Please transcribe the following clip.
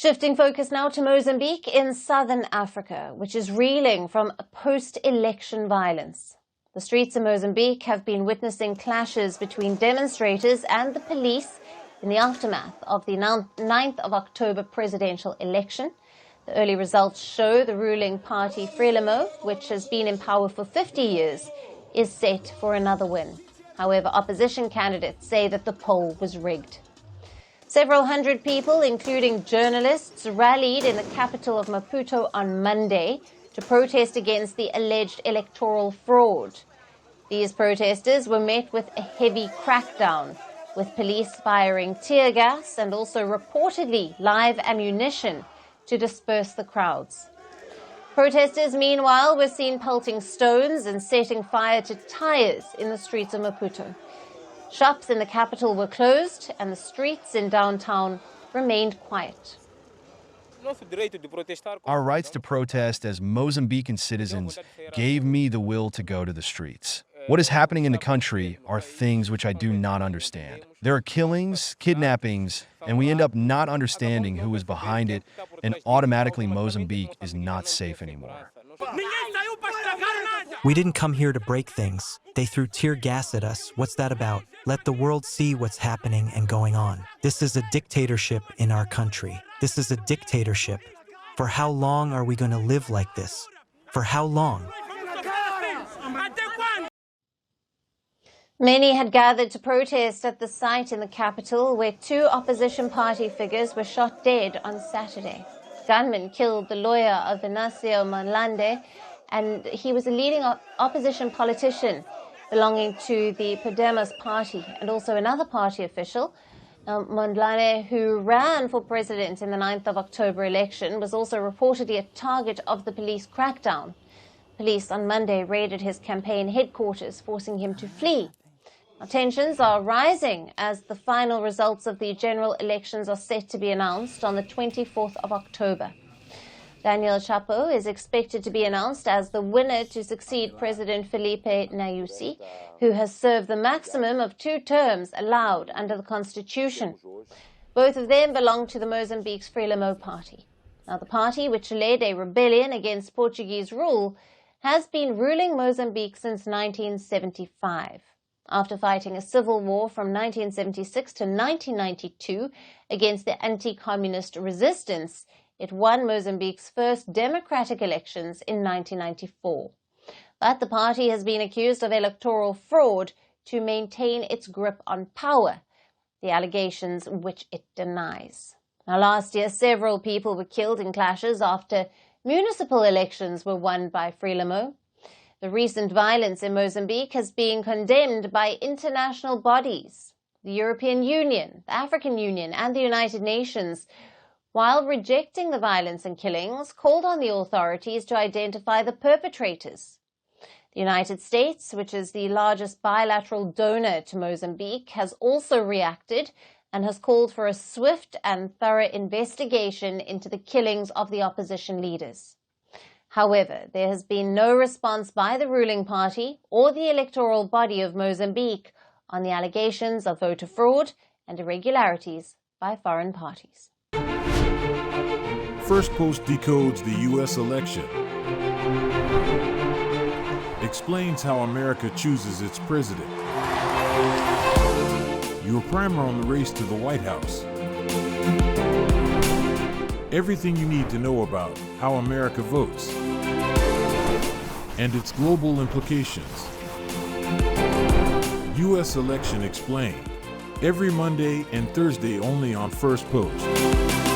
Shifting focus now to Mozambique in southern Africa, which is reeling from post-election violence. The streets of Mozambique have been witnessing clashes between demonstrators and the police in the aftermath of the 9th of October presidential election. The early results show the ruling party Frelimo, which has been in power for 50 years, is set for another win. However, opposition candidates say that the poll was rigged. Several hundred people, including journalists, rallied in the capital of Maputo on Monday to protest against the alleged electoral fraud. These protesters were met with a heavy crackdown, with police firing tear gas and also reportedly live ammunition to disperse the crowds. Protesters, meanwhile, were seen pelting stones and setting fire to tires in the streets of Maputo. Shops in the capital were closed and the streets in downtown remained quiet. Our rights to protest as Mozambican citizens gave me the will to go to the streets. What is happening in the country are things which I do not understand. There are killings, kidnappings, and we end up not understanding who is behind it, and automatically Mozambique is not safe anymore. We didn't come here to break things. They threw tear gas at us. What's that about? Let the world see what's happening and going on. This is a dictatorship in our country. This is a dictatorship. For how long are we going to live like this? For how long? Many had gathered to protest at the site in the capital where two opposition party figures were shot dead on Saturday. Gunmen killed the lawyer of Inácio Mondlane, and he was a leading opposition politician belonging to the Podemos party and also another party official. Mondlane, who ran for president in the 9th of October election, was also reportedly a target of the police crackdown. Police on Monday raided his campaign headquarters, forcing him to flee. Now, tensions are rising as the final results of the general elections are set to be announced on the 24th of October. Daniel Chapo is expected to be announced as the winner to succeed President Felipe Nyusi, who has served the maximum of 2 terms allowed under the Constitution. Both of them belong to the Mozambique's Frelimo party. Now, the party, which led a rebellion against Portuguese rule, has been ruling Mozambique since 1975. After fighting a civil war from 1976 to 1992 against the anti-communist resistance, it won Mozambique's first democratic elections in 1994. But the party has been accused of electoral fraud to maintain its grip on power, the allegations which it denies. Now, last year, several people were killed in clashes after municipal elections were won by Frelimo. The recent violence in Mozambique has been condemned by international bodies, the European Union, the African Union, and the United Nations, while rejecting the violence and killings, called on the authorities to identify the perpetrators. The United States, which is the largest bilateral donor to Mozambique, has also reacted and has called for a swift and thorough investigation into the killings of the opposition leaders. However, there has been no response by the ruling party or the electoral body of Mozambique on the allegations of voter fraud and irregularities by foreign parties. Firstpost decodes the U.S. election, explains how America chooses its president, your primer on the race to the White House, everything you need to know about how America votes and its global implications. U.S. Election Explained, every Monday and Thursday only on Firstpost.